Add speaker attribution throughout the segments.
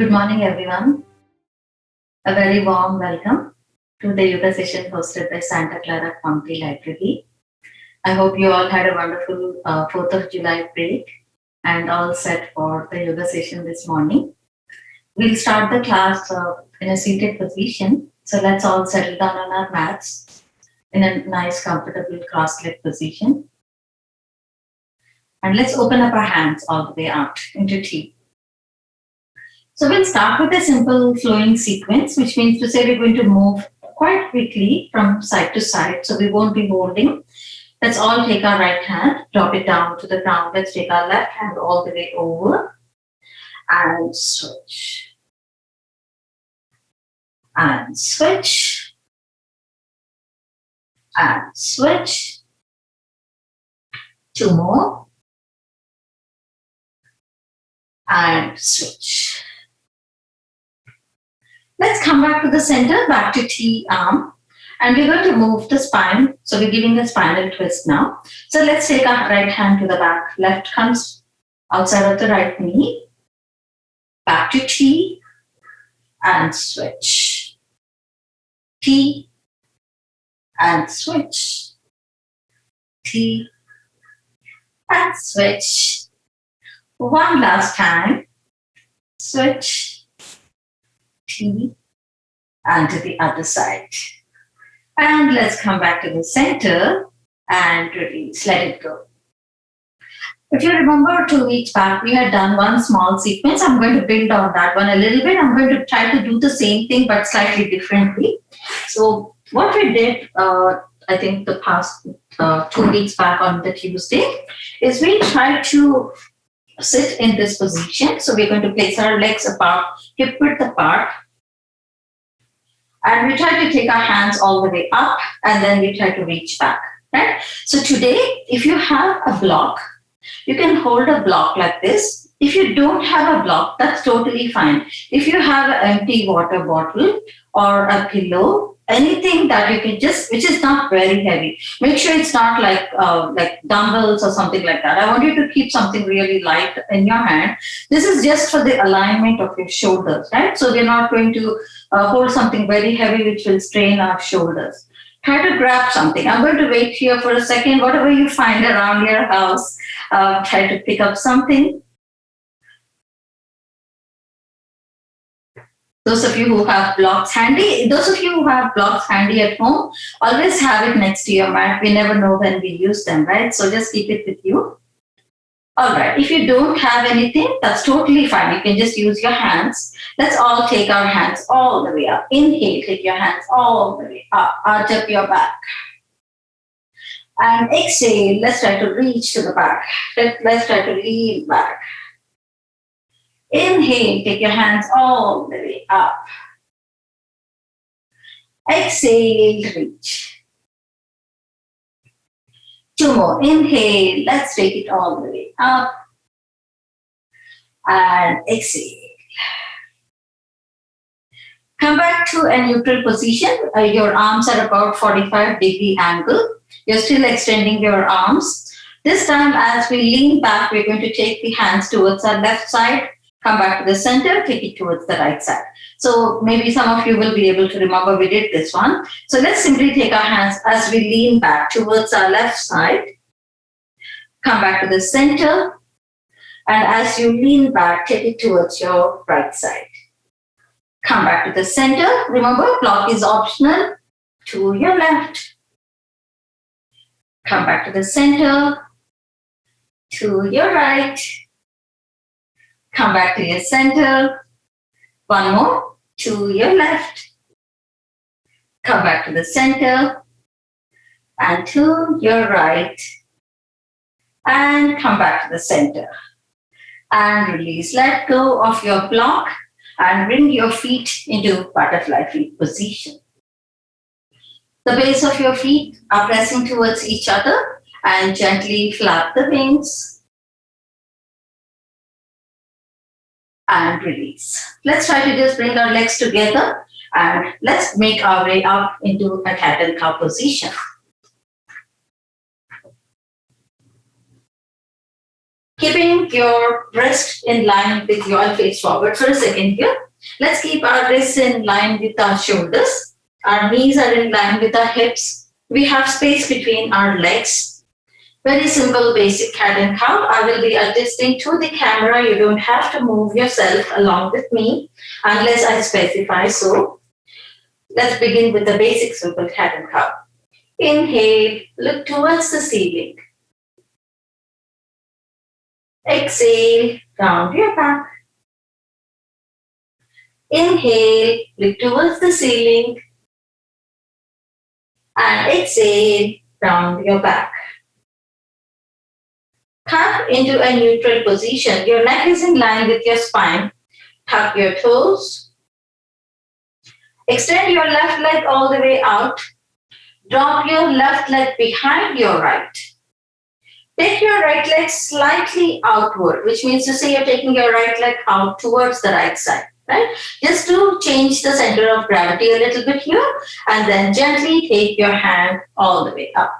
Speaker 1: Good morning, everyone. A very warm welcome to the yoga session hosted by Santa Clara County Library. I hope you all had a wonderful 4th of July break and all set for the yoga session this morning. We'll start the class in a seated position. So let's all settle down on our mats in a nice, comfortable cross-legged position. And let's open up our hands all the way out into T. So we'll start with a simple flowing sequence, which means to say we're going to move quite quickly from side to side. So we won't be holding. Let's all take our right hand, drop it down to the ground. Let's take our left hand all the way over and switch. And switch. And switch. Two more. And switch. Let's come back to the center, back to T arm. And we're going to move the spine. So we're giving a spinal twist now. So let's take our right hand to the back. Left comes outside of the right knee. Back to T. And switch. T. And switch. T. And switch. One last time. Switch. T. And to the other side. And let's come back to the center and release. Let it go. If you remember 2 weeks back, we had done one small sequence. I'm going to build on that one a little bit. I'm going to try to do the same thing, but slightly differently. So what we did, I think the past 2 weeks back on the Tuesday, is we tried to sit in this position. So we're going to place our legs apart, hip width apart. And we try to take our hands all the way up and then we try to reach back, right? So today, if you have a block, you can hold a block like this. If you don't have a block, that's totally fine. If you have an empty water bottle or a pillow, anything that you can just, which is not very heavy, make sure it's not like dumbbells or something like that. I want you to keep something really light in your hand. This is just for the alignment of your shoulders, right? So we're not going to hold something very heavy which will strain our shoulders. Try to grab something. I'm going to wait here for a second. Whatever you find around your house, try to pick up something. Those of you who have blocks handy, at home, always have it next to your mat. We never know when we use them, right? So just keep it with you. All right. If you don't have anything, that's totally fine. You can just use your hands. Let's all take our hands all the way up. Inhale, take your hands all the way up. Arch up your back. And exhale, let's try to reach to the back. Let's try to lean back. Inhale, take your hands all the way up. Exhale, reach. Two more. Inhale, let's take it all the way up. And exhale. Come back to a neutral position. Your arms are about 45-degree angle. You're still extending your arms. This time, as we lean back, we're going to take the hands towards our left side. Come back to the center, take it towards the right side. So maybe some of you will be able to remember we did this one. So let's simply take our hands as we lean back towards our left side. Come back to the center. And as you lean back, take it towards your right side. Come back to the center. Remember, block is optional. To your left. Come back to the center. To your right. Come back to your center. One more. To your left. Come back to the center. And to your right. And come back to the center. And release. Let go of your block and bring your feet into butterfly feet position. The base of your feet are pressing towards each other and gently flap the wings. And release. Let's try to just bring our legs together and let's make our way up into a cat and cow position. Keeping your wrist in line with your face forward for a second here. Let's keep our wrists in line with our shoulders. Our knees are in line with our hips. We have space between our legs. Very simple, basic cat and cow. I will be adjusting to the camera. You don't have to move yourself along with me unless I specify so. Let's begin with the basic simple cat and cow. Inhale, look towards the ceiling. Exhale, round your back. Inhale, look towards the ceiling. And exhale, round your back. Come into a neutral position. Your neck is in line with your spine. Tuck your toes. Extend your left leg all the way out. Drop your left leg behind your right. Take your right leg slightly outward, which means to say you're taking your right leg out towards the right side, right? Just to change the center of gravity a little bit here, and then gently take your hand all the way up.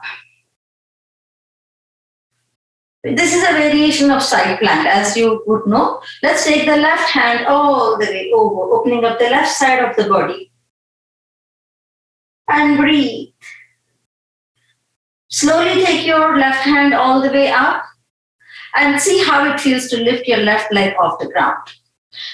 Speaker 1: This is a variation of side plank, as you would know. Let's take the left hand all the way over, opening up the left side of the body. And breathe. Slowly take your left hand all the way up and see how it feels to lift your left leg off the ground.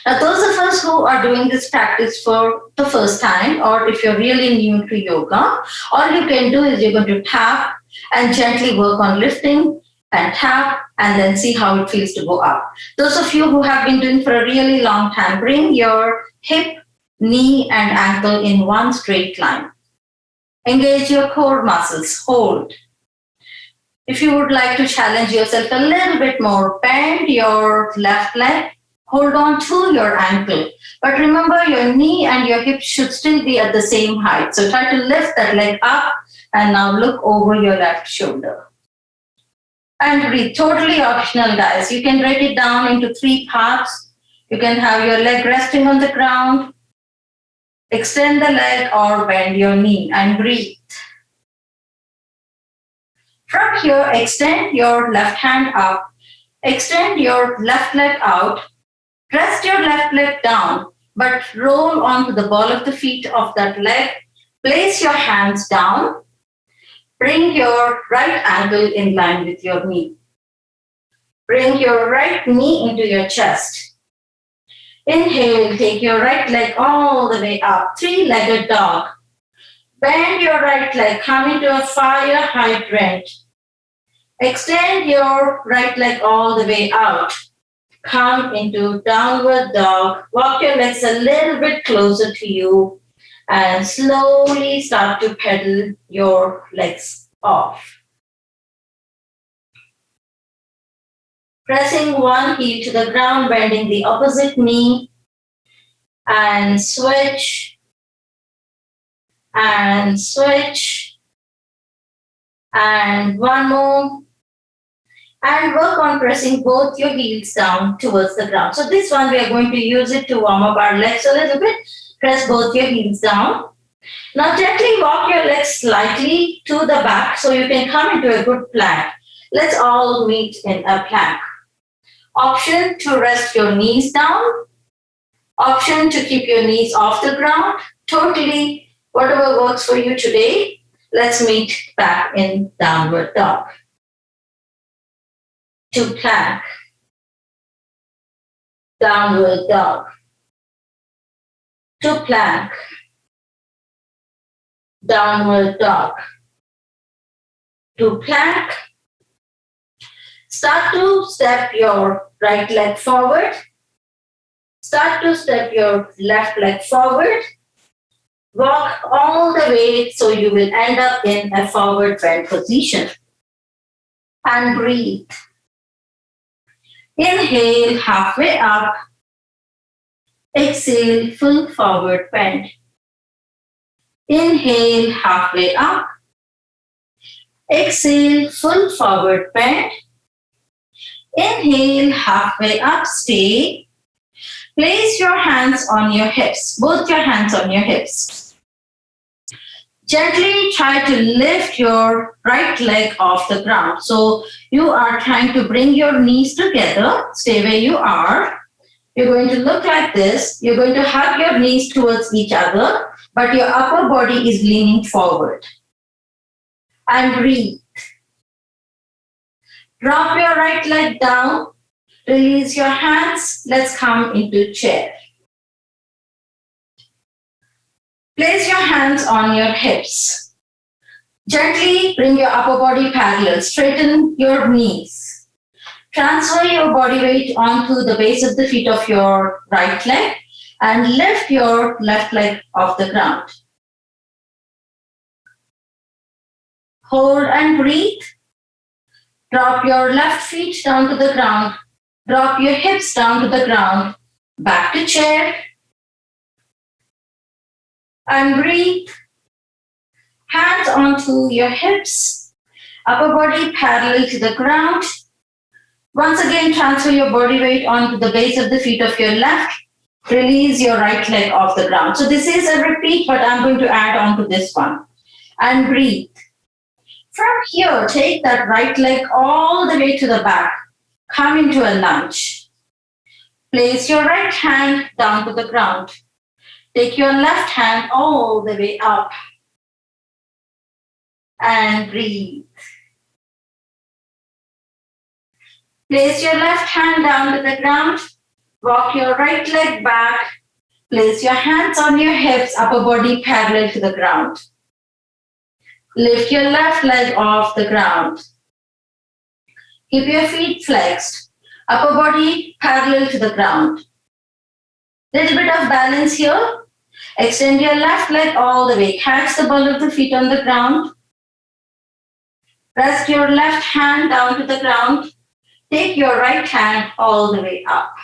Speaker 1: Now, those of us who are doing this practice for the first time, or if you're really new to yoga, all you can do is you're going to tap and gently work on lifting and tap and then see how it feels to go up. Those of you who have been doing for a really long time, bring your hip, knee, and ankle in one straight line. Engage your core muscles, hold. If you would like to challenge yourself a little bit more, bend your left leg, hold on to your ankle. But remember, your knee and your hip should still be at the same height. So try to lift that leg up and now look over your left shoulder. And breathe, totally optional, guys. You can break it down into 3 parts. You can have your leg resting on the ground, extend the leg or bend your knee and breathe. From here, extend your left hand up, extend your left leg out, rest your left leg down, but roll onto the ball of the feet of that leg. Place your hands down. Bring your right ankle in line with your knee. Bring your right knee into your chest. Inhale, take your right leg all the way up, 3-legged dog. Bend your right leg, come into a fire hydrant. Extend your right leg all the way out. Come into downward dog. Walk your legs a little bit closer to you and slowly start to pedal your legs off. Pressing one heel to the ground, bending the opposite knee, and switch, and switch, and one more, and work on pressing both your heels down towards the ground. So this one, we are going to use it to warm up our legs a little bit. Press both your heels down. Now gently walk your legs slightly to the back so you can come into a good plank. Let's all meet in a plank. Option to rest your knees down. Option to keep your knees off the ground. Totally whatever works for you today. Let's meet back in downward dog. To plank. Downward dog. To plank. Downward dog. To plank. Start to step your right leg forward. Start to step your left leg forward. Walk all the way so you will end up in a forward bend position. And breathe. Inhale, halfway up. Exhale, full forward bend. Inhale, halfway up. Exhale, full forward bend. Inhale, halfway up, stay. Place your hands on your hips, both your hands on your hips. Gently try to lift your right leg off the ground. So you are trying to bring your knees together. Stay where you are. You're going to look like this. You're going to hug your knees towards each other, but your upper body is leaning forward. And breathe. Drop your right leg down. Release your hands. Let's come into chair. Place your hands on your hips. Gently bring your upper body parallel. Straighten your knees. Transfer your body weight onto the base of the feet of your right leg and lift your left leg off the ground. Hold and breathe. Drop your left feet down to the ground. Drop your hips down to the ground. Back to chair. And breathe. Hands onto your hips. Upper body parallel to the ground. Once again, transfer your body weight onto the base of the feet of your left. Release your right leg off the ground. So this is a repeat, but I'm going to add on to this one. And breathe. From here, take that right leg all the way to the back. Come into a lunge. Place your right hand down to the ground. Take your left hand all the way up. And breathe. Place your left hand down to the ground. Walk your right leg back. Place your hands on your hips, upper body parallel to the ground. Lift your left leg off the ground. Keep your feet flexed, upper body parallel to the ground. Little bit of balance here. Extend your left leg all the way. Catch the ball of the feet on the ground. Rest your left hand down to the ground. Take your right hand all the way up.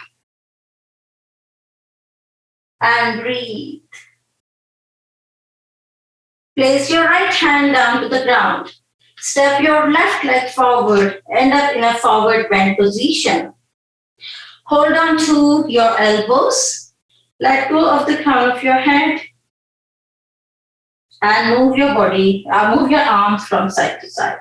Speaker 1: And breathe. Place your right hand down to the ground. Step your left leg forward. End up in a forward bend position. Hold on to your elbows. Let go of the crown of your head. And move your body, move your arms from side to side.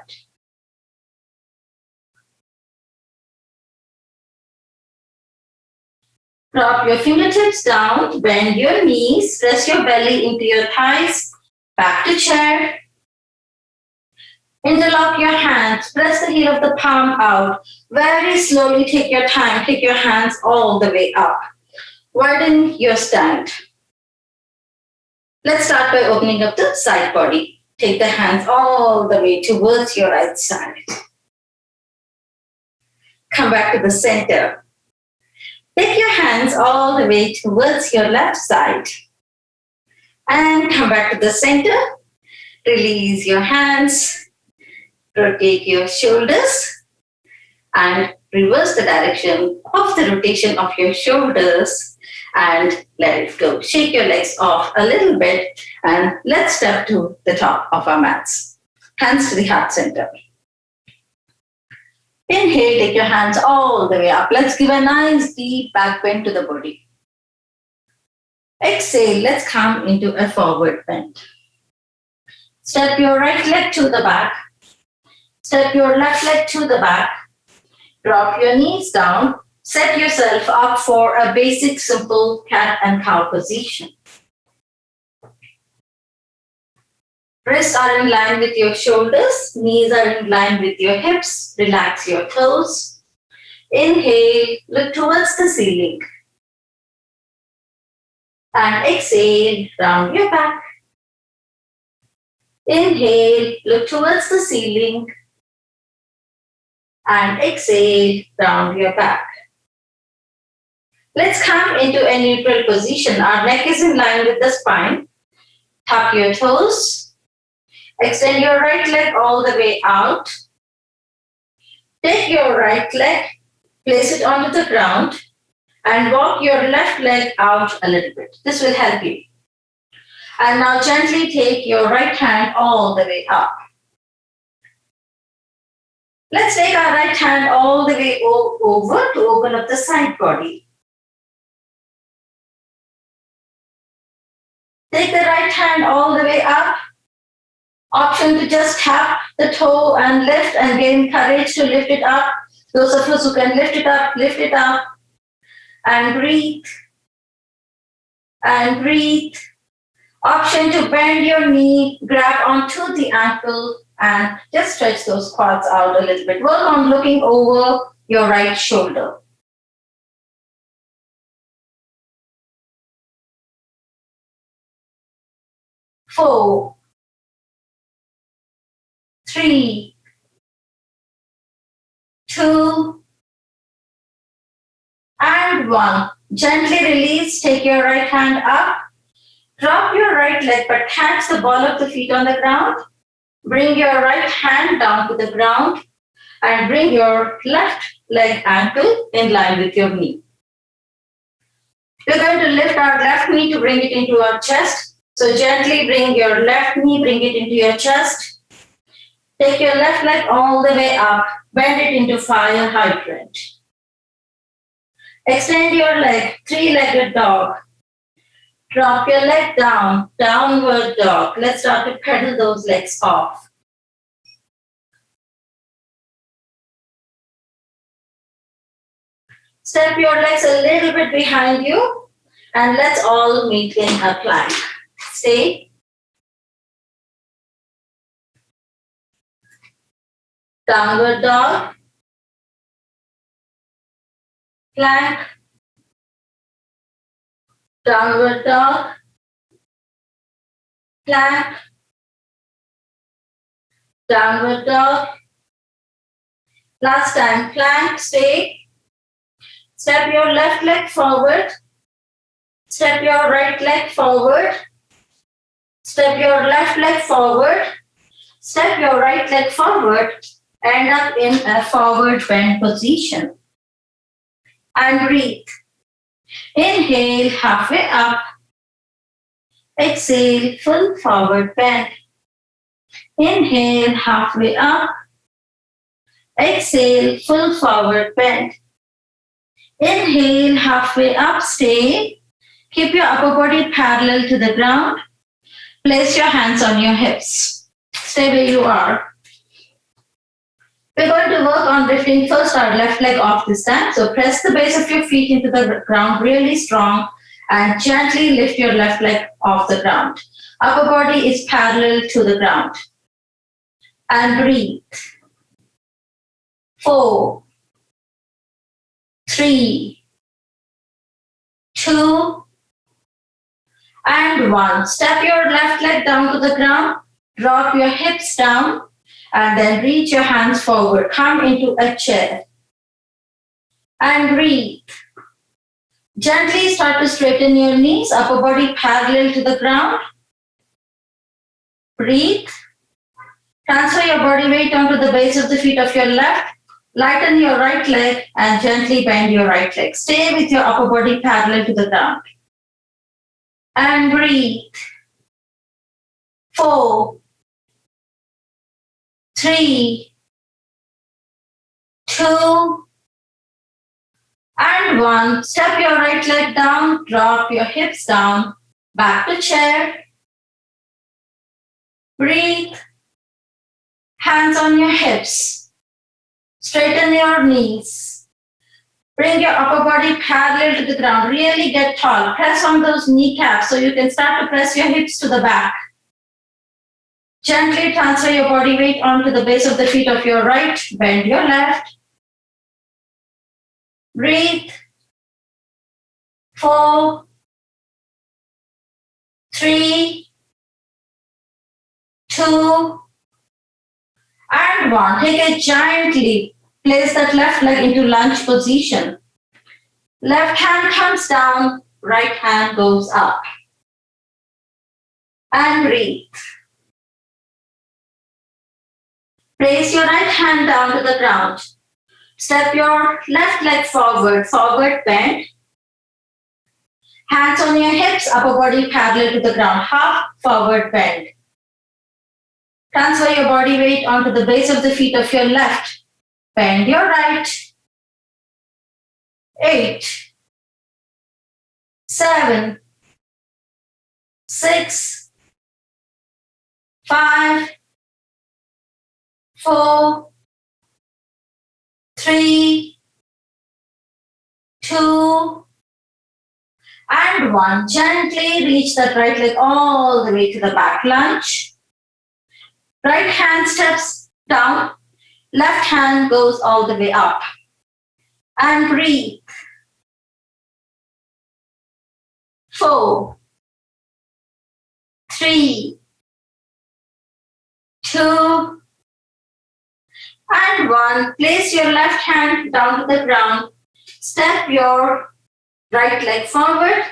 Speaker 1: Drop your fingertips down, bend your knees, press your belly into your thighs, back to chair. Interlock your hands, press the heel of the palm out. Very slowly take your time, take your hands all the way up. Widen your stand. Let's start by opening up the side body. Take the hands all the way towards your right side. Come back to the center. Take your hands all the way towards your left side. And come back to the center. Release your hands. Rotate your shoulders. And reverse the direction of the rotation of your shoulders. And let it go. Shake your legs off a little bit. And let's step to the top of our mats. Hands to the heart center. Inhale, take your hands all the way up. Let's give a nice deep back bend to the body. Exhale, let's come into a forward bend. Step your right leg to the back. Step your left leg to the back. Drop your knees down. Set yourself up for a basic, simple cat and cow position. Wrists are in line with your shoulders. Knees are in line with your hips. Relax your toes. Inhale, look towards the ceiling. And exhale, round your back. Inhale, look towards the ceiling. And exhale, round your back. Let's come into a neutral position. Our neck is in line with the spine. Tuck your toes. Extend your right leg all the way out. Take your right leg, place it onto the ground, and walk your left leg out a little bit. This will help you. And now gently take your right hand all the way up. Let's take our right hand all the way over to open up the side body. Take the right hand all the way up. Option to just tap the toe and lift and gain courage to lift it up. Those of us who can lift it up and breathe and breathe. Option to bend your knee, grab onto the ankle and just stretch those quads out a little bit. Work on looking over your right shoulder. Four, three, two, and one. Gently release, take your right hand up. Drop your right leg but catch the ball of the feet on the ground. Bring your right hand down to the ground and bring your left leg ankle in line with your knee. We're going to lift our left knee to bring it into our chest. So gently bring your left knee, bring it into your chest. Take your left leg all the way up, bend it into fire hydrant. Extend your leg, three-legged dog. Drop your leg down, downward dog. Let's start to pedal those legs off. Step your legs a little bit behind you and let's all meet in a plank. Stay. Downward dog. Plank. Downward dog. Plank. Downward dog. Last time, plank, stay. Step your left leg forward. Step your right leg forward. Step your left leg forward. Step your right leg forward. End up in a forward bend position. And breathe. Inhale, halfway up. Exhale, full forward bend. Inhale, halfway up. Exhale, full forward bend. Inhale, halfway up, stay. Keep your upper body parallel to the ground. Place your hands on your hips. Stay where you are. We're going to work on lifting first our left leg off this time. So press the base of your feet into the ground really strong and gently lift your left leg off the ground. Upper body is parallel to the ground. And breathe. 4, 3, 2, and 1. Step your left leg down to the ground. Drop your hips down. And then reach your hands forward. Come into a chair. And breathe. Gently start to straighten your knees. Upper body parallel to the ground. Breathe. Transfer your body weight onto the base of the feet of your left. Lighten your right leg and gently bend your right leg. Stay with your upper body parallel to the ground. And breathe. 4, 3, 2, and 1. Step your right leg down, drop your hips down, back to chair. Breathe. Hands on your hips. Straighten your knees. Bring your upper body parallel to the ground. Really get tall. Press on those kneecaps so you can start to press your hips to the back. Gently transfer your body weight onto the base of the feet of your right. Bend your left. Breathe. 4, 3, 2, and 1. Take a giant leap. Place that left leg into lunge position. Left hand comes down, right hand goes up. And breathe. Place your right hand down to the ground. Step your left leg forward, forward bend. Hands on your hips, upper body parallel to the ground, half forward bend. Transfer your body weight onto the base of the feet of your left. Bend your right. 8, 7, 6, 5, 4, 3, 2, and 1. Gently reach that right leg all the way to the back lunge. Right hand steps down, left hand goes all the way up. And breathe. 4, 3, 2, and 1. Place your left hand down to the ground. Step your right leg forward,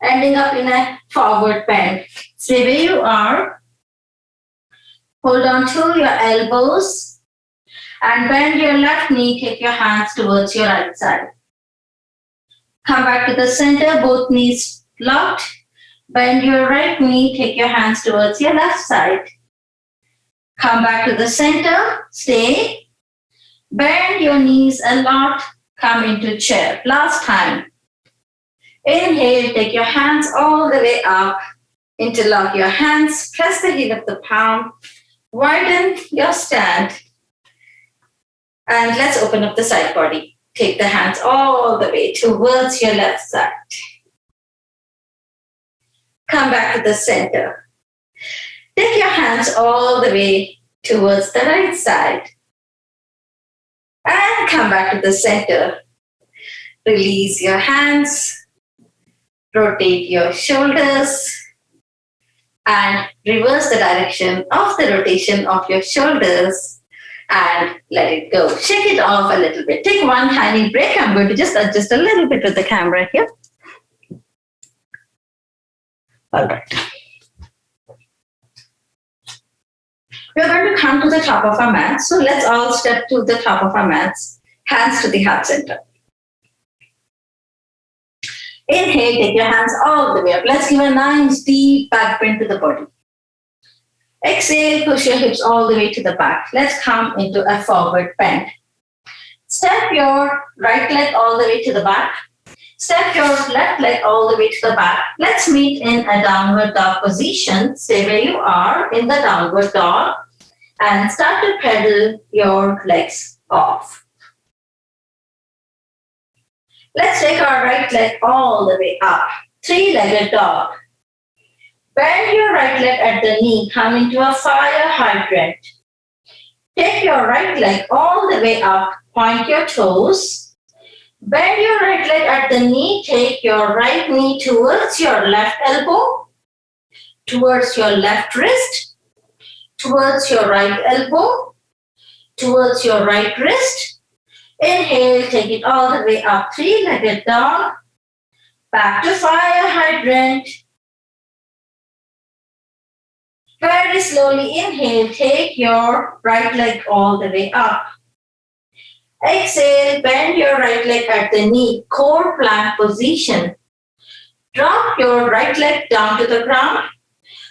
Speaker 1: ending up in a forward bend. Stay where you are. Hold on to your elbows and bend your left knee. Take your hands towards your right side. Come back to the center, both knees locked. Bend your right knee. Take your hands towards your left side. Come back to the center. Stay. Bend your knees a lot. Come into chair. Last time. Inhale, take your hands all the way up. Interlock your hands. Press the heel of the palm. Widen your stand. And let's open up the side body. Take the hands all the way towards your left side. Come back to the center. Take your hands all the way towards the right side. And come back to the center. Release your hands. Rotate your shoulders. And reverse the direction of the rotation of your shoulders. And let it go. Shake it off a little bit. Take one tiny break. I'm going to just adjust a little bit with the camera here. All right. We're going to come to the top of our mat. So let's all step to the top of our mats. Hands to the heart center. Inhale, take your hands all the way up. Let's give a nice deep back bend to the body. Exhale, push your hips all the way to the back. Let's come into a forward bend. Step your right leg all the way to the back. Step your left leg all the way to the back. Let's meet in a downward dog position. Stay where you are in the downward dog and start to pedal your legs off. Let's take our right leg all the way up. Three-legged dog. Bend your right leg at the knee. Come into a fire hydrant. Take your right leg all the way up. Point your toes. Bend your right leg at the knee. Take your right knee towards your left elbow, towards your left wrist, towards your right elbow, towards your right wrist. Inhale, take it all the way up. Three-legged dog. Back to fire hydrant. Very slowly inhale, take your right leg all the way up. Exhale, bend your right leg at the knee, core plank position. Drop your right leg down to the ground.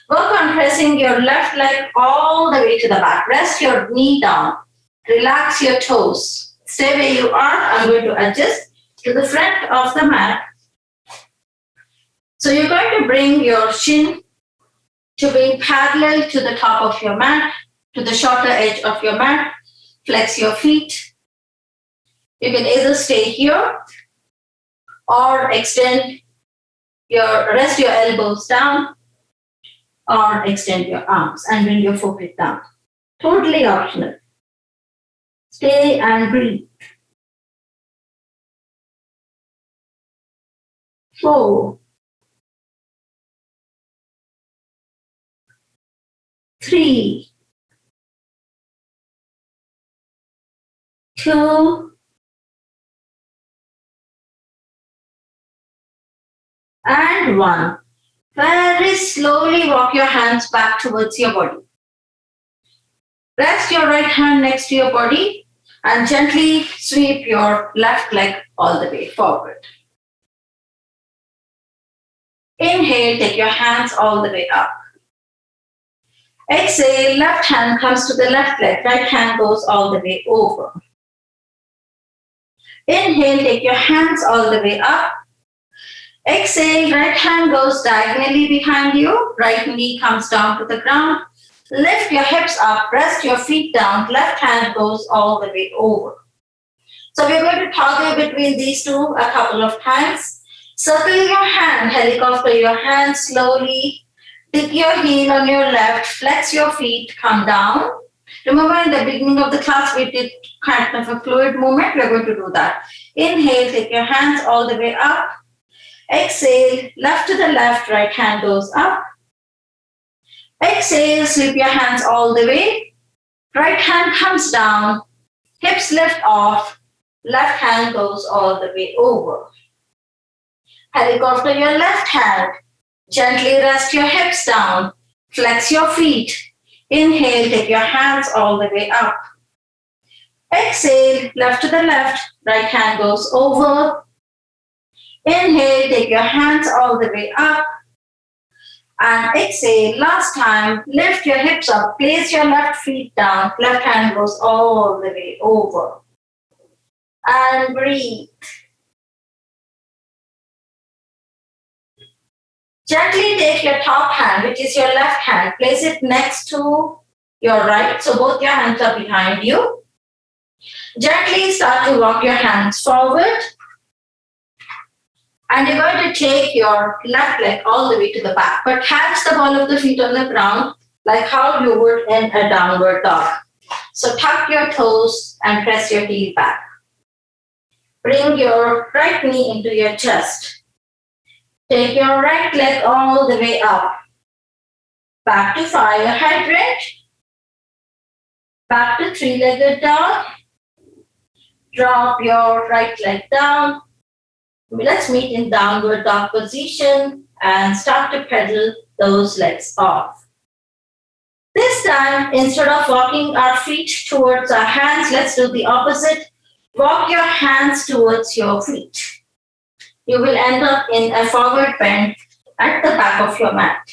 Speaker 1: Work on pressing your left leg all the way to the back. Rest your knee down. Relax your toes. Stay where you are. I'm going to adjust to the front of the mat. So you're going to bring your shin to be parallel to the top of your mat, to the shorter edge of your mat. Flex your feet. You can either stay here or rest your elbows down or extend your arms and bring your forehead down. Totally optional. Stay and breathe. 4, 3, 2, and 1. Very slowly walk your hands back towards your body. Rest your right hand next to your body and gently sweep your left leg all the way forward. Inhale, take your hands all the way up. Exhale, left hand comes to the left leg, right hand goes all the way over. Inhale, take your hands all the way up. Exhale, right hand goes diagonally behind you, right knee comes down to the ground. Lift your hips up, rest your feet down, left hand goes all the way over. So we're going to toggle between these two a couple of times. Circle your hand, helicopter your hand slowly. Dip your heel on your left, flex your feet, come down. Remember in the beginning of the class we did kind of a fluid movement. We're going to do that. Inhale, take your hands all the way up. Exhale, left to the left, right hand goes up. Exhale, sweep your hands all the way. Right hand comes down, hips lift off, left hand goes all the way over. Helicopter your left hand. Gently rest your hips down. Flex your feet. Inhale, take your hands all the way up. Exhale, left to the left, right hand goes over. Inhale, take your hands all the way up. And exhale, last time, lift your hips up, place your left feet down, left hand goes all the way over. And breathe. Gently take your top hand, which is your left hand, place it next to your right, so both your hands are behind you. Gently start to walk your hands forward. And you're going to take your left leg all the way to the back, but catch the ball of the feet on the ground like how you would in a downward dog. So tuck your toes and press your heel back. Bring your right knee into your chest. Take your right leg all the way up. Back to fire hydrant. Back to three-legged dog. Drop your right leg down. Let's meet in downward dog position and start to pedal those legs off. This time, instead of walking our feet towards our hands, let's do the opposite. Walk your hands towards your feet. You will end up in a forward bend at the back of your mat.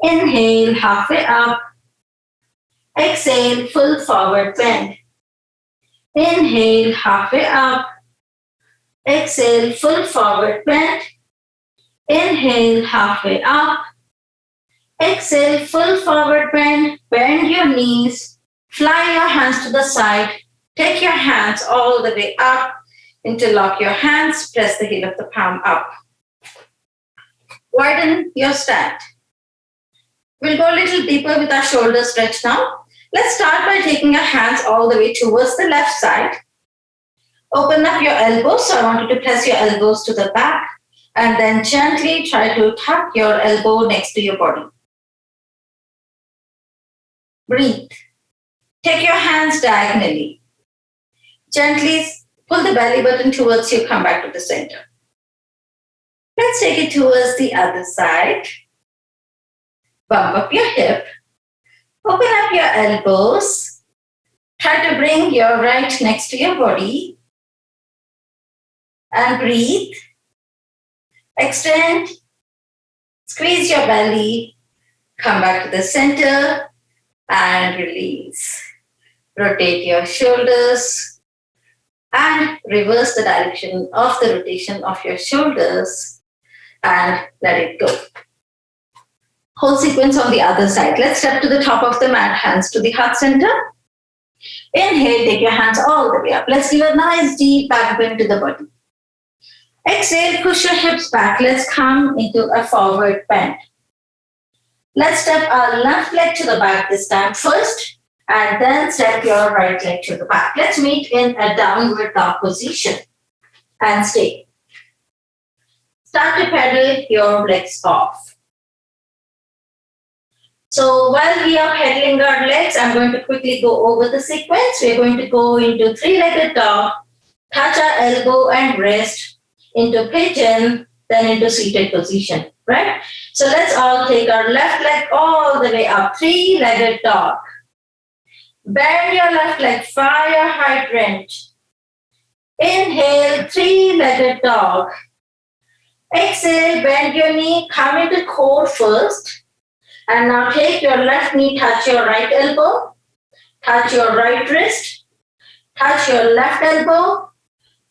Speaker 1: Inhale, halfway up. Exhale, full forward bend. Inhale, halfway up. Exhale, full forward bend. Inhale, halfway up. Exhale, full forward bend. Bend your knees. Fly your hands to the side. Take your hands all the way up. Interlock your hands. Press the heel of the palm up. Widen your stand. We'll go a little deeper with our shoulder stretch now. Let's start by taking your hands all the way towards the left side. Open up your elbows. So I want you to press your elbows to the back and then gently try to tuck your elbow next to your body. Breathe. Take your hands diagonally. Gently pull the belly button towards you. Come back to the center. Let's take it towards the other side. Bump up your hip. Open up your elbows. Try to bring your right next to your body. And breathe. Extend. Squeeze your belly. Come back to the center. And release. Rotate your shoulders. And reverse the direction of the rotation of your shoulders. And let it go. Whole sequence on the other side. Let's step to the top of the mat, hands to the heart center. Inhale, take your hands all the way up. Let's give a nice deep back bend to the body. Exhale, push your hips back. Let's come into a forward bend. Let's step our left leg to the back this time first, and then step your right leg to the back. Let's meet in a downward dog position and stay. Start to pedal your legs off. So while we are pedaling our legs, I'm going to quickly go over the sequence. We're going to go into three-legged dog, touch our elbow and wrist, into pigeon, then into seated position, right? So let's all take our left leg all the way up, three-legged dog. Bend your left leg, fire hydrant. Inhale, three-legged dog. Exhale, bend your knee, come into core first. And now take your left knee, touch your right elbow, touch your right wrist, touch your left elbow,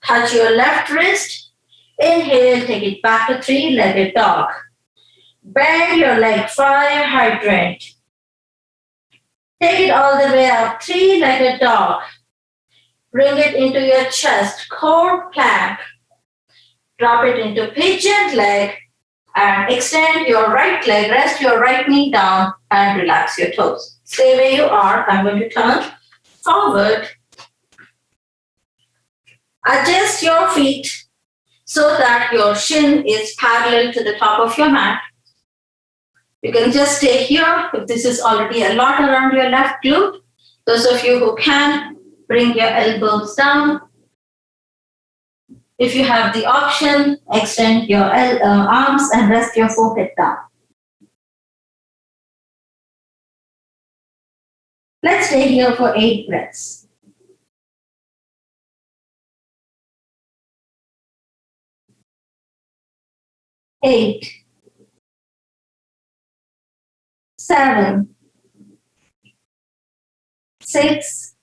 Speaker 1: touch your left wrist. Inhale, take it back to three-legged dog. Bend your leg, fire hydrant. Take it all the way up, three-legged dog. Bring it into your chest, core plank. Drop it into pigeon leg and extend your right leg, rest your right knee down and relax your toes. Stay where you are. I'm going to turn forward. Adjust your feet so that your shin is parallel to the top of your mat. You can just stay here if this is already a lot around your left glute. Those of you who can, bring your elbows down. If you have the option, extend your arms and rest your forehead down. Let's stay here for 8 breaths. 8, 7, 6,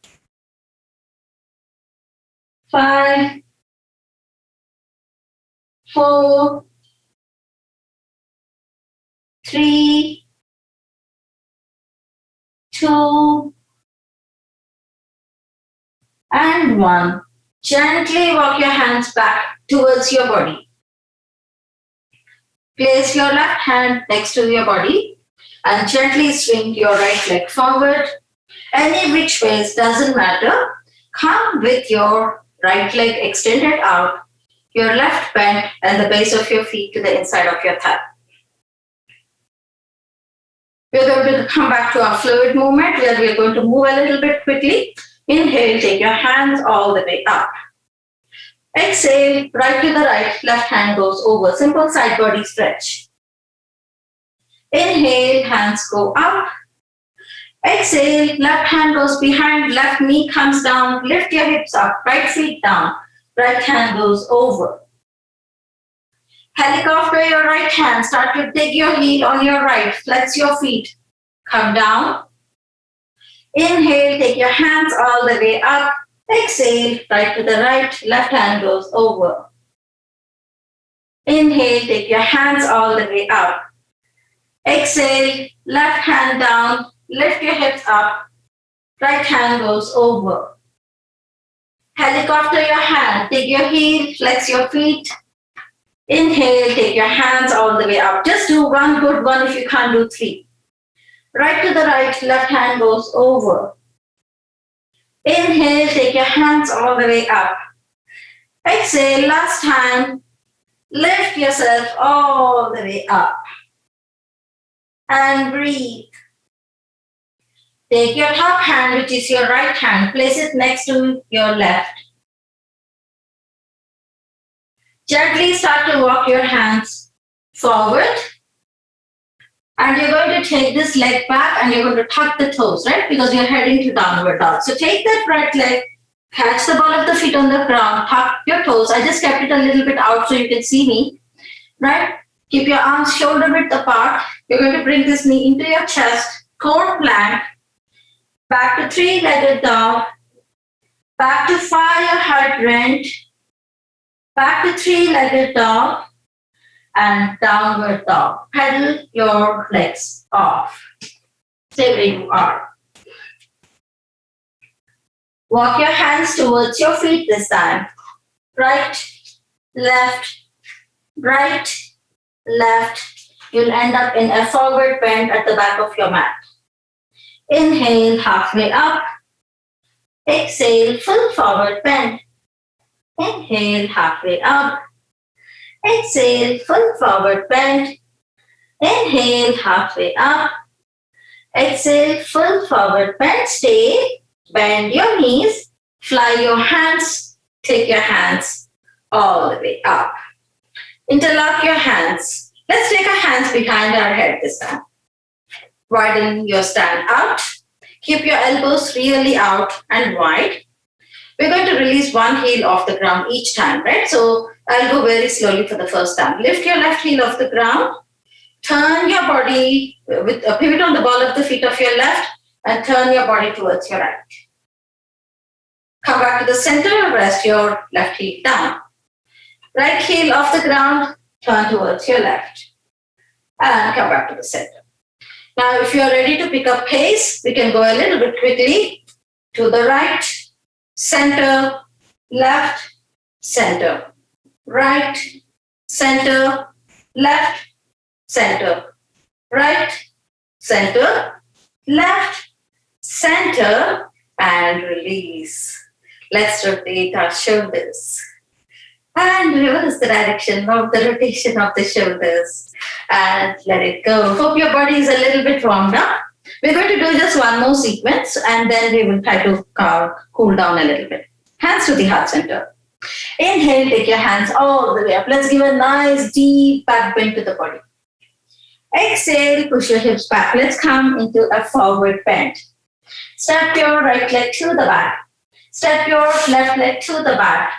Speaker 1: 5, 4, 3, 2, and 1. Gently walk your hands back towards your body. Place your left hand next to your body and gently swing your right leg forward. Any which ways, doesn't matter. Come with your right leg extended out, your left bent and the base of your feet to the inside of your thigh. We're going to come back to our fluid movement where we're going to move a little bit quickly. Inhale, take your hands all the way up. Exhale, right to the right, left hand goes over. Simple side body stretch. Inhale, hands go up. Exhale, left hand goes behind, left knee comes down, lift your hips up, right feet down, right hand goes over. Helicopter your right hand, start to dig your heel on your right, flex your feet, come down. Inhale, take your hands all the way up. Exhale, right to the right, left hand goes over. Inhale, take your hands all the way up. Exhale, left hand down, lift your hips up, right hand goes over. Helicopter your hand, take your heel, flex your feet. Inhale, take your hands all the way up. Just do one good one if you can't do 3. Right to the right, left hand goes over. Inhale, take your hands all the way up. Exhale, last time, lift yourself all the way up. And breathe. Take your top hand, which is your right hand, place it next to your left. Gently start to walk your hands forward. And you're going to take this leg back and you're going to tuck the toes, right? Because you're heading to downward dog. So take that right leg, catch the ball of the feet on the ground, tuck your toes. I just kept it a little bit out so you can see me, right? Keep your arms shoulder width apart. You're going to bring this knee into your chest, core plank, back to three-legged dog, back to fire hydrant, back to three-legged dog, and downward dog. Pedal your legs off. Stay where you are. Walk your hands towards your feet this time. Right, left, right, left. You'll end up in a forward bend at the back of your mat. Inhale, halfway up. Exhale, full forward bend. Inhale, halfway up. Exhale, full forward bend. Inhale, halfway up. Exhale, full forward bend. Stay. Bend your knees. Fly your hands. Take your hands all the way up. Interlock your hands. Let's take our hands behind our head this time. Widen your stand out. Keep your elbows really out and wide. We're going to release one heel off the ground each time, right? So I'll go very slowly for the first time. Lift your left heel off the ground. Turn your body with a pivot on the ball of the feet of your left and turn your body towards your right. Come back to the center, rest your left heel down. Right heel off the ground, turn towards your left. And come back to the center. Now, if you are ready to pick up pace, we can go a little bit quickly to the right, center, left, center, right, center, left, center, right, center, left, center, and release. Let's rotate our shoulders and reverse the direction of the rotation of the shoulders and let it go. Hope your body is a little bit warmed up. We're going to do just one more sequence and then we will try to cool down a little bit. Hands to the heart center. Inhale, take your hands all the way up. Let's give a nice deep back bend to the body. Exhale, push your hips back. Let's come into a forward bend. Step your right leg to the back. Step your left leg to the back.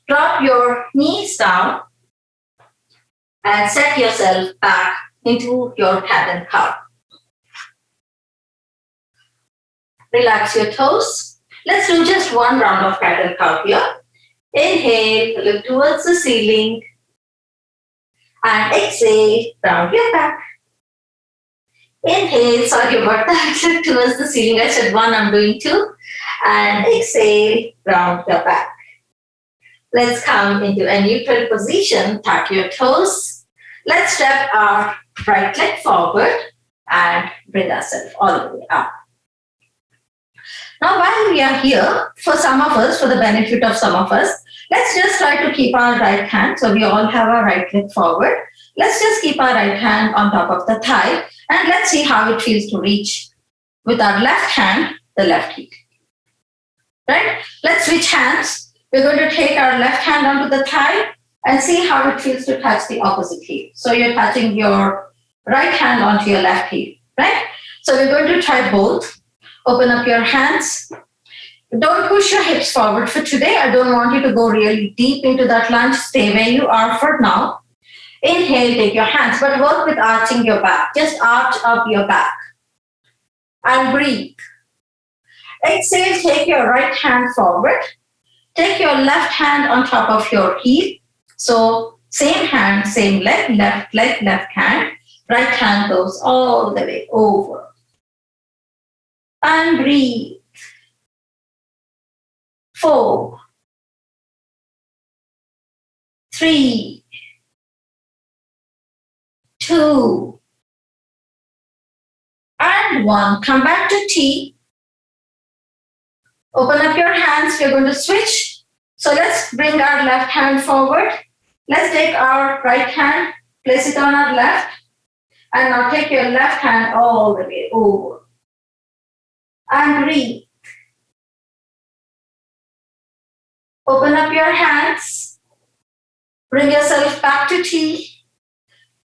Speaker 1: Drop your knees down and set yourself back into your cat and cow. Relax your toes. Let's do just one round of cat and cow here. Inhale, look towards the ceiling. And exhale, round your back. Inhale, sorry about that, look towards the ceiling. I said one, I'm doing two. And exhale, round your back. Let's come into a neutral position, tuck your toes. Let's step our right leg forward and bring ourselves all the way up. Now, while we are here, for some of us, for the benefit of some of us, let's just try to keep our right hand. So we all have our right leg forward. Let's just keep our right hand on top of the thigh and let's see how it feels to reach with our left hand, the left heel. Right? Let's switch hands. We're going to take our left hand onto the thigh and see how it feels to touch the opposite heel. So you're touching your right hand onto your left heel, right? So we're going to try both. Open up your hands. Don't push your hips forward for today. I don't want you to go really deep into that lunge. Stay where you are for now. Inhale, take your hands, but work with arching your back. Just arch up your back and breathe. Exhale, take your right hand forward. Take your left hand on top of your heel. So same hand, same leg, left hand. Right hand goes all the way over. And breathe. 4, 3, 2, and 1. Come back to T. Open up your hands. We're going to switch. So let's bring our left hand forward. Let's take our right hand, place it on our left, and now take your left hand all the way over. And breathe. Open up your hands. Bring yourself back to T.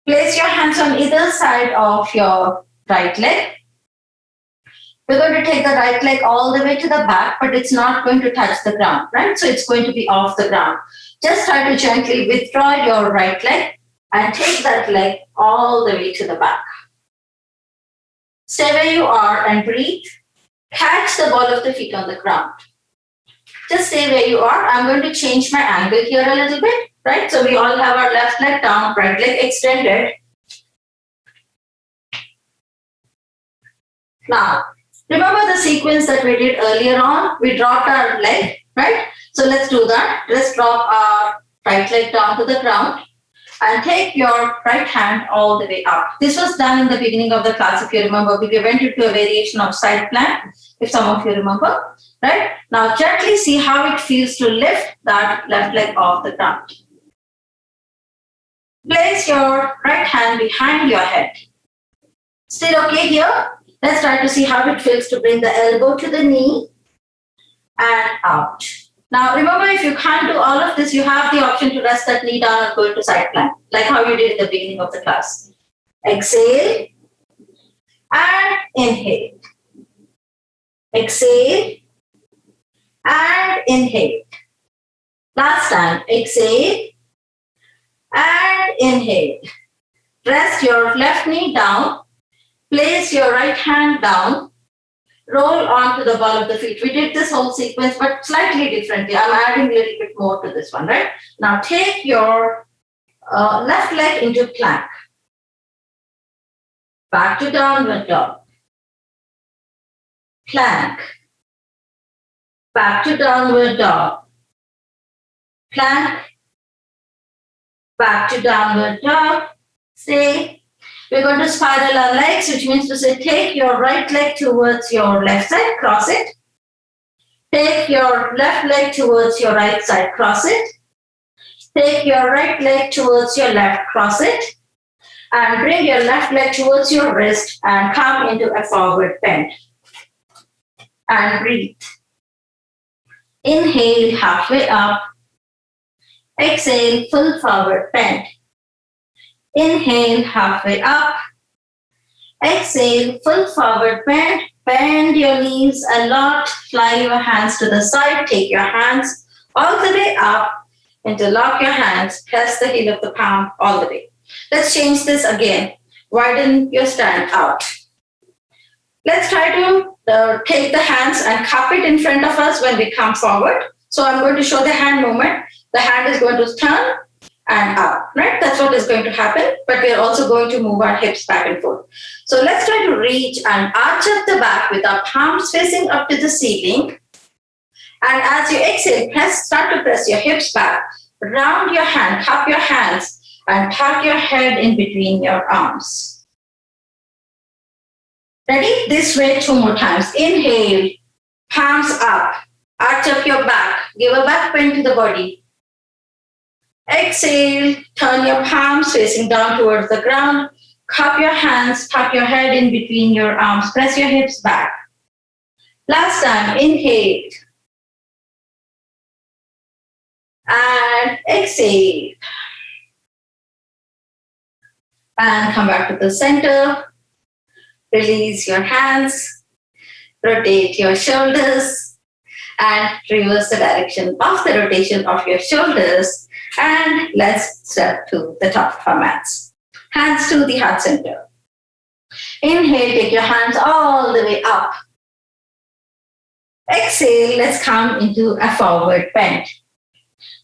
Speaker 1: Place your hands on either side of your right leg. We're going to take the right leg all the way to the back, but it's not going to touch the ground, right? So it's going to be off the ground. Just try to gently withdraw your right leg and take that leg all the way to the back. Stay where you are and breathe. Catch the ball of the feet on the ground. Just stay where you are. I'm going to change my angle here a little bit, right? So we all have our left leg down, right leg extended. Now, remember the sequence that we did earlier on? We dropped our leg, right? So let's do that. Let's drop our right leg down to the ground and take your right hand all the way up. This was done in the beginning of the class, if you remember. We went into a variation of side plank, if some of you remember, right? Now gently see how it feels to lift that left leg off the ground. Place your right hand behind your head. Still okay here? Let's try to see how it feels to bring the elbow to the knee and out. Now remember, if you can't do all of this, you have the option to rest that knee down and go into side plank, like how you did at the beginning of the class. Exhale and inhale. Exhale and inhale. Last time, exhale and inhale. Rest your left knee down. Place your right hand down. Roll onto the ball of the feet. We did this whole sequence, but slightly differently. I'm adding a little bit more to this one, right? Now take your left leg into plank. back to downward dog, plank, back to downward dog, plank, back to downward dog, stay. We're going to spiral our legs, which means to say take your right leg towards your left side, cross it. Take your left leg towards your right side, cross it. Take your right leg towards your left, cross it. And bring your left leg towards your wrist and come into a forward bend. And breathe. Inhale, halfway up. Exhale, full forward bend. Inhale, halfway up. Exhale, full forward bend. Bend your knees a lot. Fly your hands to the side. Take your hands all the way up. Interlock your hands. Press the heel of the palm all the way. Let's change this again. Widen your stand out. Let's try to take the hands and cup it in front of us when we come forward. So I'm going to show the hand movement. The hand is going to turn and up, right? That's what is going to happen. But we're also going to move our hips back and forth. So let's try to reach and arch up the back with our palms facing up to the ceiling. And as you exhale, start to press your hips back. Round your hand, cup your hands, and tuck your head in between your arms. Ready? This way 2 more times. Inhale, palms up, arch up your back, give a back bend to the body. Exhale, turn your palms facing down towards the ground, cup your hands, tuck your head in between your arms, press your hips back. Last time, inhale. And exhale. And come back to the center. Release your hands. Rotate your shoulders. And reverse the direction of the rotation of your shoulders. And let's step to the top of our mats. Hands to the heart center. Inhale, take your hands all the way up. Exhale, let's come into a forward bend.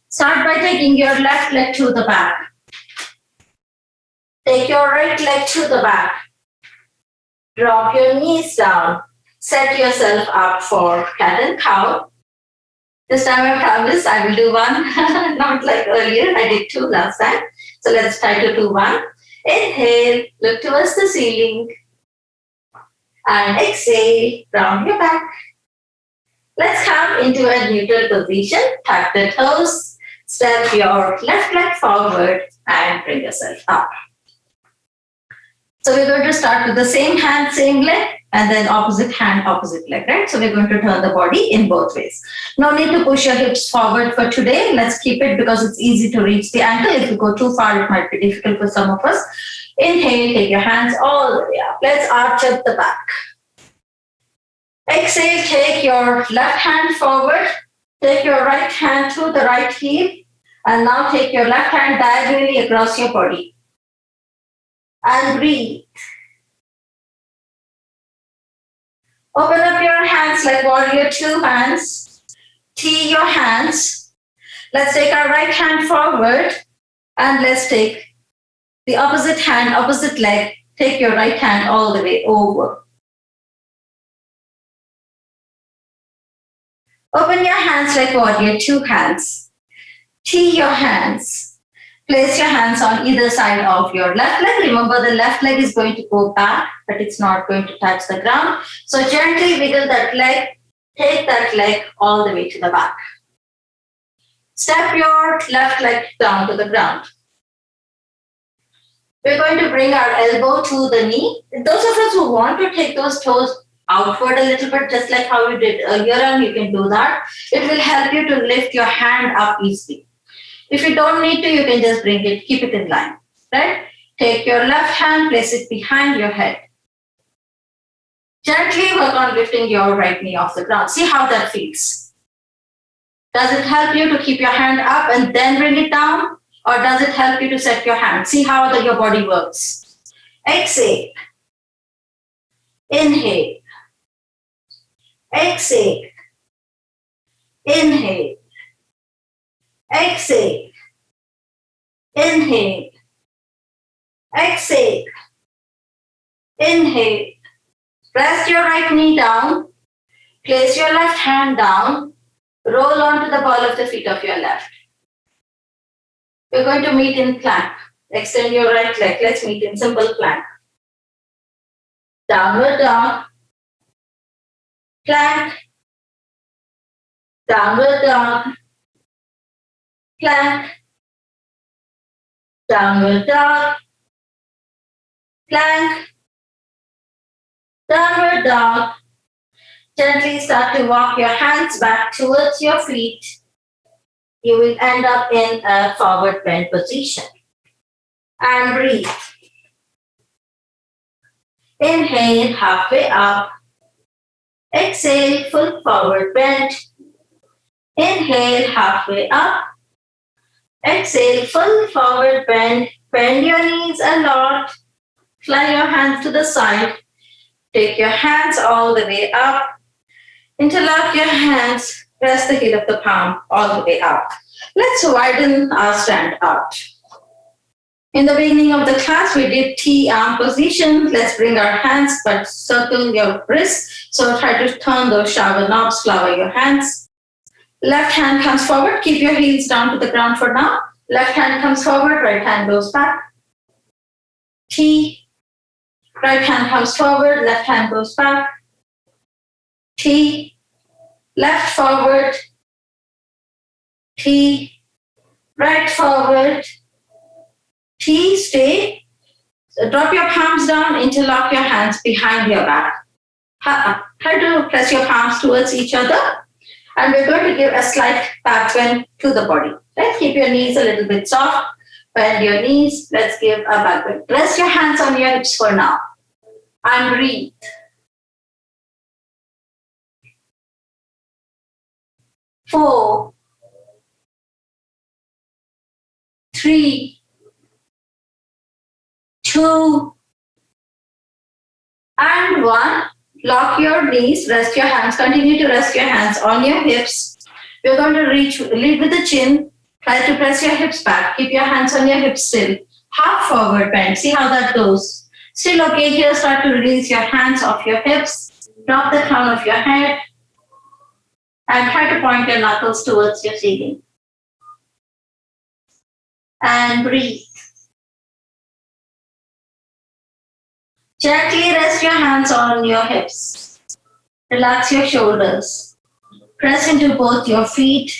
Speaker 1: Start by taking your left leg to the back. Take your right leg to the back. Drop your knees down. Set yourself up for cat and cow. This time I promise I will do one, not like earlier. I did 2 last time. So let's try to do 1. Inhale, look towards the ceiling. And exhale, round your back. Let's come into a neutral position. Tuck the toes. Step your left leg forward and bring yourself up. So we're going to start with the same hand, same leg, and then opposite hand, opposite leg, right? So we're going to turn the body in both ways. No need to push your hips forward for today. Let's keep it because it's easy to reach the ankle. If you go too far, it might be difficult for some of us. Inhale, take your hands all the way up. Let's arch up the back. Exhale, take your left hand forward. Take your right hand to the right heel. And now take your left hand diagonally across your body. And breathe. Open up your hands like warrior 2 hands. Tee your hands. Let's take our right hand forward. And let's take the opposite hand, opposite leg. Take your right hand all the way over. Open your hands like warrior 2 hands. Tee your hands. Place your hands on either side of your left leg. Remember, the left leg is going to go back, but it's not going to touch the ground. So gently wiggle that leg. Take that leg all the way to the back. Step your left leg down to the ground. We're going to bring our elbow to the knee. Those of us who want to take those toes outward a little bit, just like how you did earlier, and you can do that. It will help you to lift your hand up easily. If you don't need to, you can just bring it, keep it in line, right? Take your left hand, place it behind your head. Gently work on lifting your right knee off the ground. See how that feels. Does it help you to keep your hand up and then bring it down? Or does it help you to set your hand? See how your body works. Exhale. Inhale. Exhale. Inhale. Exhale. Inhale. Exhale. Inhale. Press your right knee down. Place your left hand down. Roll onto the ball of the feet of your left. We're going to meet in plank. Extend your right leg. Let's meet in simple plank. Downward dog. Plank. Downward dog. Plank. Downward dog. Plank. Downward dog. Gently start to walk your hands back towards your feet. You will end up in a forward bend position. And breathe. Inhale, halfway up. Exhale, full forward bend. Inhale, halfway up. Exhale, full forward bend. Bend your knees a lot. Fly your hands to the side. Take your hands all the way up. Interlock your hands. Press the heel of the palm all the way up. Let's widen our stand out. In the beginning of the class, we did T-arm position. Let's bring our hands, but circle your wrists. So try to turn those shower knobs, flower your hands. Left hand comes forward. Keep your heels down to the ground for now. Left hand comes forward. Right hand goes back. T. Right hand comes forward. Left hand goes back. T. Left forward. T. Right forward. T. Stay. So drop your palms down. Interlock your hands behind your back. Try to press your palms towards each other. And we're going to give a slight back bend to the body. Let's keep your knees a little bit soft. Bend your knees. Let's give a back bend. Rest your hands on your hips for now. And breathe. Four, 3, 2, and 1. Lock your knees, rest your hands, continue to rest your hands on your hips. We're going to lead with the chin. Try to press your hips back. Keep your hands on your hips still. Half forward bend. See how that goes. Still okay here. Start to release your hands off your hips. Drop the crown of your head. And try to point your knuckles towards your ceiling. And breathe. Gently rest your hands on your hips. Relax your shoulders. Press into both your feet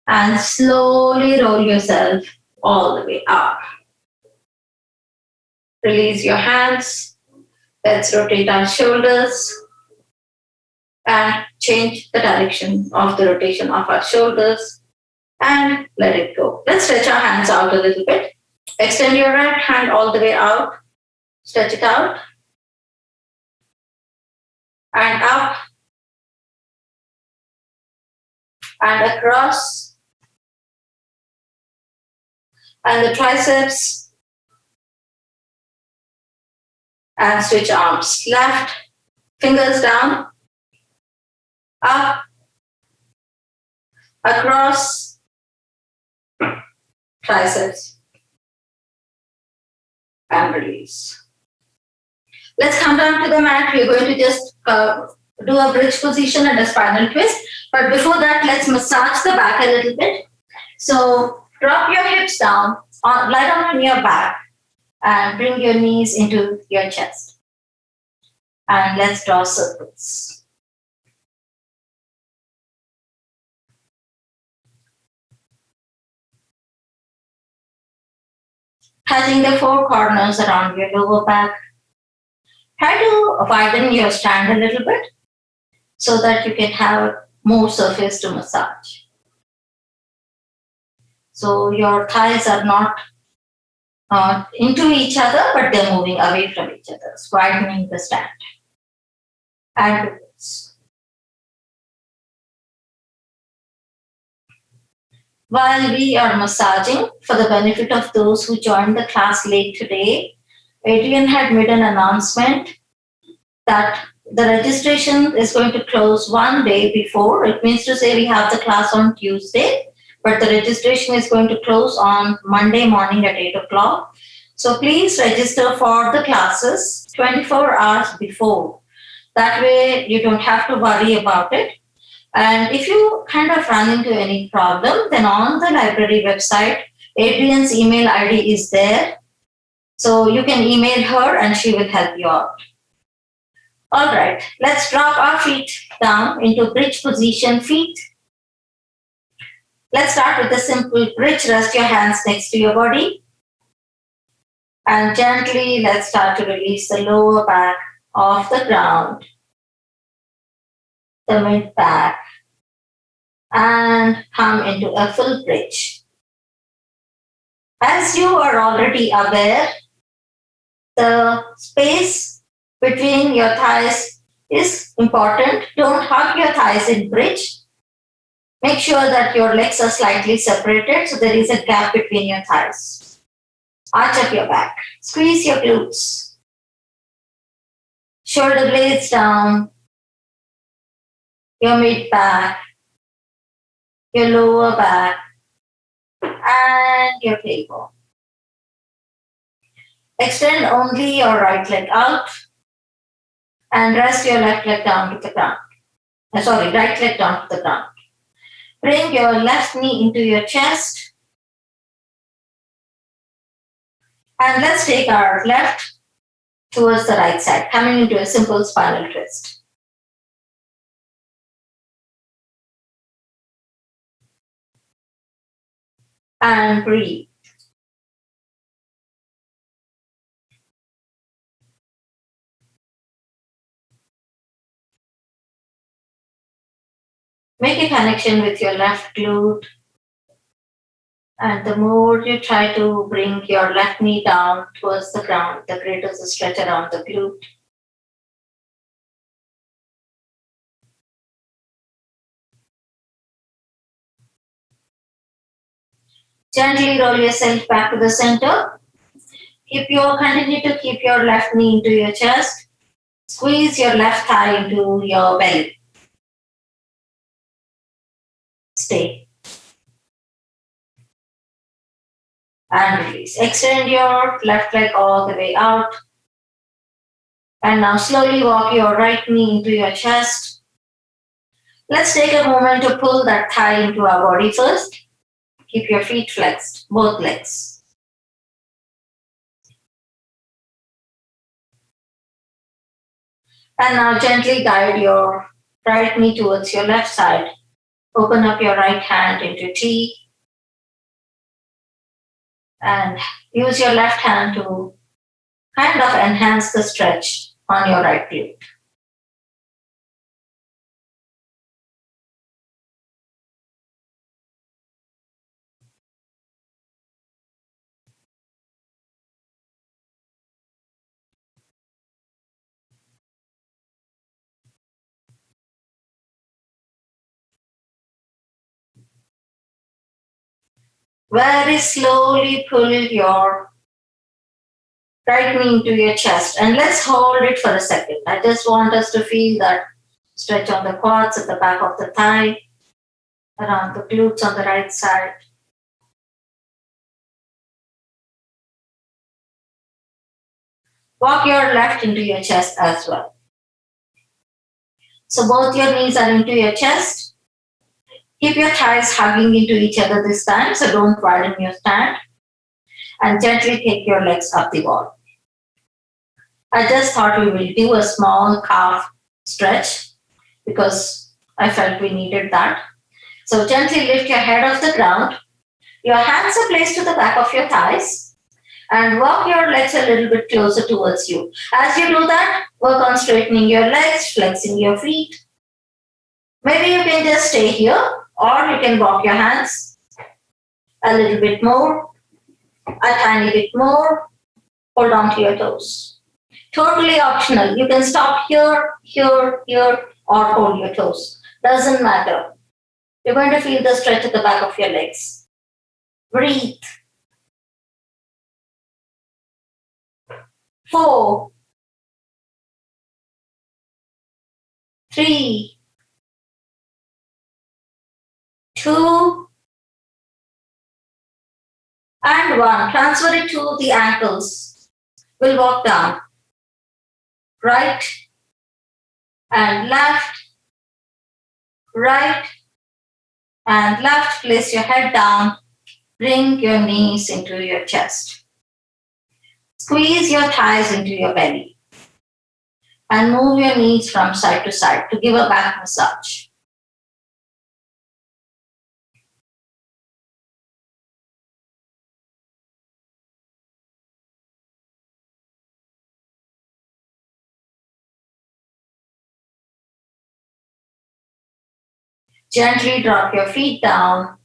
Speaker 1: and slowly roll yourself all the way up. Release your hands. Let's rotate our shoulders and change the direction of the rotation of our shoulders and let it go. Let's stretch our hands out a little bit. Extend your right hand all the way out. Stretch it out and up and across, and the triceps, and switch arms. Left, fingers down, up, across, triceps, and release. Let's come down to the mat. We're going to just do a bridge position and a spinal twist. But before that, let's massage the back a little bit. So drop your hips down, lie down on your back, and bring your knees into your chest. And let's draw circles. Touching the four corners around your lower back. Try to widen your stand a little bit so that you can have more surface to massage. So your thighs are not into each other, but they're moving away from each other, widening the stand. And reverse. While we are massaging, for the benefit of those who joined the class late today, Adrian had made an announcement that the registration is going to close one day before. It means to say we have the class on Tuesday, but the registration is going to close on Monday morning at 8 o'clock. So please register for the classes 24 hours before. That way you don't have to worry about it. And if you kind of run into any problem, then on the library website, Adrian's email ID is there. So you can email her and she will help you out. All right, let's drop our feet down into bridge position feet. Let's start with the simple bridge. Rest your hands next to your body. And gently, let's start to release the lower back off the ground, the mid back, and come into a full bridge. As you are already aware, the space between your thighs is important. Don't hug your thighs in bridge. Make sure that your legs are slightly separated so there is a gap between your thighs. Arch up your back. Squeeze your glutes. Shoulder blades down. Your mid back. Your lower back. And your tailbone. Extend only your right leg out. And rest your left leg down to the ground. Right leg down to the ground. Bring your left knee into your chest. And let's take our left towards the right side, coming into a simple spinal twist. And breathe. Make a connection with your left glute. And the more you try to bring your left knee down towards the ground, the greater the stretch around the glute. Gently roll yourself back to the center. Continue to keep your left knee into your chest. Squeeze your left thigh into your belly. Stay. And release. Extend your left leg all the way out. And now slowly walk your right knee into your chest. Let's take a moment to pull that thigh into our body first. Keep your feet flexed, both legs. And now gently guide your right knee towards your left side. Open up your right hand into T. And use your left hand to kind of enhance the stretch on your right glute. Very slowly pull your right knee into your chest and let's hold it for a second. I just want us to feel that stretch on the quads at the back of the thigh, around the glutes on the right side. Walk your left into your chest as well. So both your knees are into your chest. Keep your thighs hugging into each other this time, so don't widen your stand. And gently take your legs up the wall. I just thought we will do a small calf stretch because I felt we needed that. So gently lift your head off the ground. Your hands are placed to the back of your thighs and walk your legs a little bit closer towards you. As you do that, work on straightening your legs, flexing your feet. Maybe you can just stay here or you can walk your hands a little bit more, a tiny bit more. Hold on to your toes. Totally optional. You can stop here, here, here, or hold your toes. Doesn't matter. You're going to feel the stretch at the back of your legs. Breathe. 4, 3, 2, And one. Transfer it to the ankles. We'll walk down. Right and left, right and left. Place your head down. Bring your knees into your chest. Squeeze your thighs into your belly. And move your knees from side to side to give a back massage. Gently drop your feet down.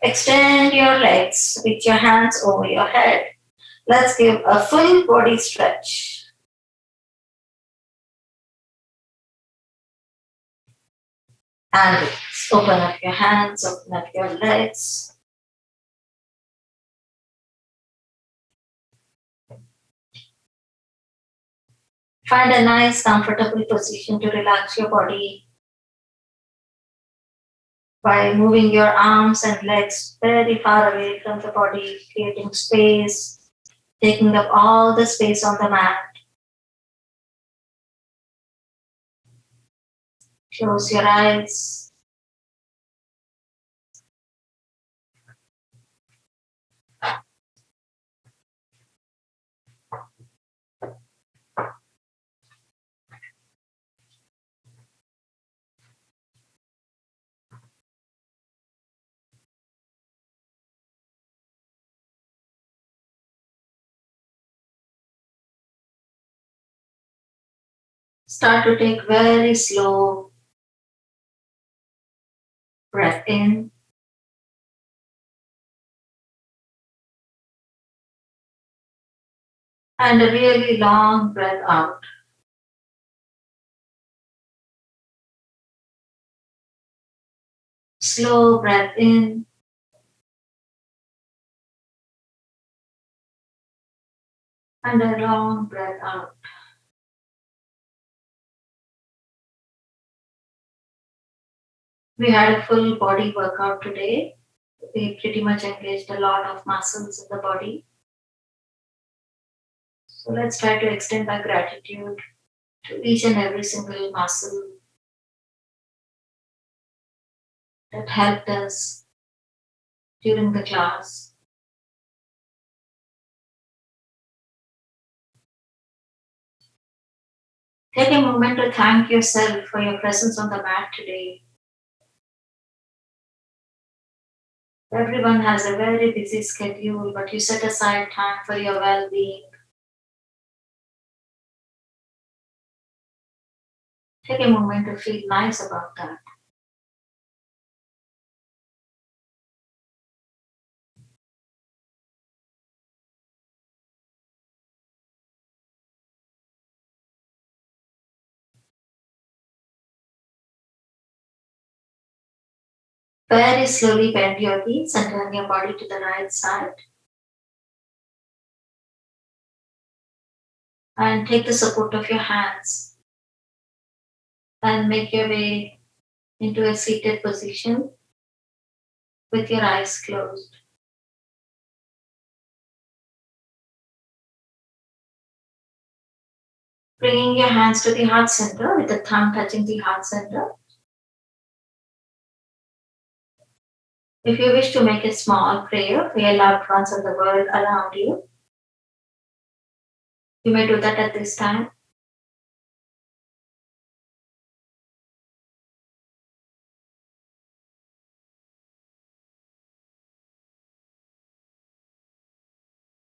Speaker 1: Extend your legs with your hands over your head. Let's give a full body stretch. And open up your hands, open up your legs. Find a nice, comfortable position to relax your body by moving your arms and legs very far away from the body, creating space, taking up all the space on the mat. Close your eyes. Start to take very slow breath in. And a really long breath out. Slow breath in. And a long breath out. We had a full body workout today. We pretty much engaged a lot of muscles in the body. So let's try to extend our gratitude to each and every single muscle that helped us during the class. Take a moment to thank yourself for your presence on the mat today. Everyone has a very busy schedule, but you set aside time for your well-being. Take a moment to feel nice about that. Very slowly bend your knees and turn your body to the right side. And take the support of your hands and make your way into a seated position with your eyes closed. Bringing your hands to the heart center with the thumb touching the heart center. If you wish to make a small prayer for your loved ones in the world around you, you may do that at this time.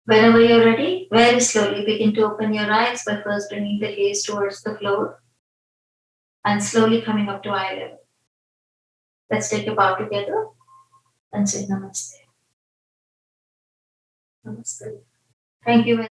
Speaker 1: Whenever you're ready, very slowly begin to open your eyes by first bringing the gaze towards the floor and slowly coming up to eye level. Let's take a bow together and say Namaste. Namaste. Thank you.